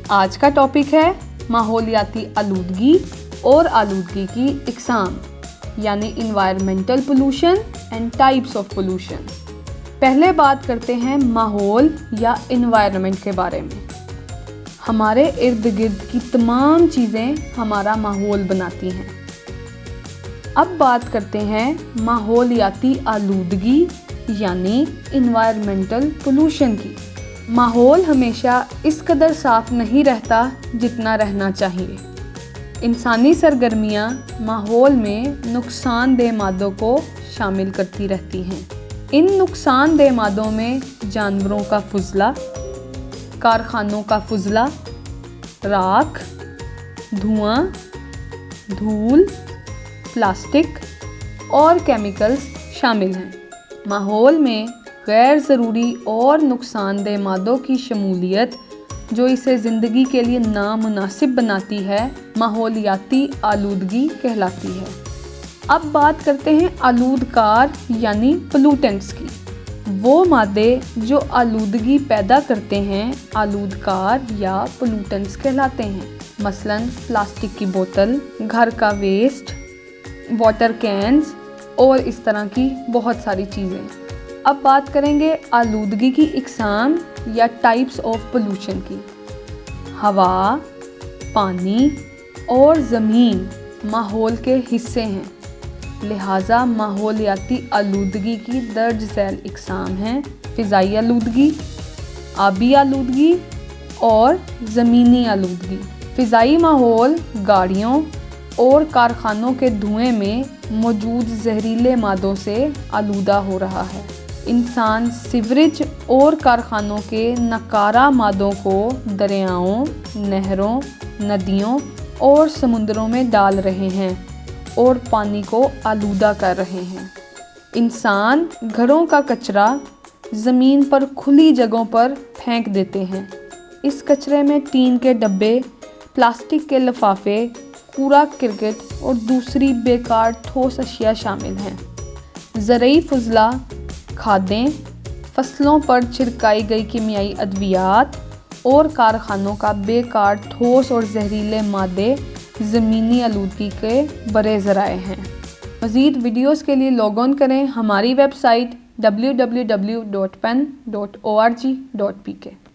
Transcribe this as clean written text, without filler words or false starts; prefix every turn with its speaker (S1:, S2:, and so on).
S1: آج کا ٹاپک ہے ماحولیاتی آلودگی اور آلودگی کی اقسام یعنی environmental pollution and types of pollution. پہلے بات کرتے ہیں ماحول یا انوائرمنٹ کے بارے میں۔ ہمارے ارد گرد کی تمام چیزیں ہمارا ماحول بناتی ہیں۔ اب بات کرتے ہیں ماحولیاتی آلودگی یعنی انوائرمنٹل پولوشن کی۔ ماحول ہمیشہ اس قدر صاف نہیں رہتا جتنا رہنا چاہیے۔ انسانی سرگرمیاں ماحول میں نقصان دہ مادوں کو شامل کرتی رہتی ہیں۔ ان نقصان دہ مادوں میں جانوروں کا فضلہ، کارخانوں کا فضلہ، راکھ، دھواں، دھول، پلاسٹک اور کیمیکلز شامل ہیں۔ ماحول میں غیر ضروری اور نقصان دہ مادوں کی شمولیت جو اسے زندگی کے لیے نامناسب بناتی ہے ماحولیاتی آلودگی کہلاتی ہے۔ اب بات کرتے ہیں آلودکار یعنی پولوٹنٹس کی۔ وہ مادے جو آلودگی پیدا کرتے ہیں آلودکار یا پولوٹنٹس کہلاتے ہیں۔ مثلاً پلاسٹک کی بوتل، گھر کا ویسٹ، واٹر کینز اور اس طرح کی بہت ساری چیزیں۔ اب بات کریں گے آلودگی کی اقسام یا ٹائپس آف پولوشن کی۔ ہوا، پانی اور زمین ماحول کے حصے ہیں، لہٰذا ماحولیاتی آلودگی کی درج ذیل اقسام ہیں: فضائی آلودگی، آبی آلودگی اور زمینی آلودگی۔ فضائی ماحول گاڑیوں اور کارخانوں کے دھوئیں میں موجود زہریلے مادوں سے آلودہ ہو رہا ہے۔ انسان سیوریج اور کارخانوں کے ناکارہ مادوں کو دریاؤں، نہروں، ندیوں اور سمندروں میں ڈال رہے ہیں اور پانی کو آلودہ کر رہے ہیں۔ انسان گھروں کا کچرا زمین پر کھلی جگہوں پر پھینک دیتے ہیں۔ اس کچرے میں ٹین کے ڈبے، پلاسٹک کے لفافے، کوڑا کرکٹ اور دوسری بیکار ٹھوس اشیاء شامل ہیں۔ زرعی فضلہ، کھادیں، فصلوں پر چھڑکائی گئی کیمیائی ادویات اور کارخانوں کا بیکار ٹھوس اور زہریلے مادے زمینی آلودگی کے بڑے ذرائع ہیں۔ مزید ویڈیوز کے لیے لاگ آن کریں ہماری ویب سائٹ www.pen.org.pk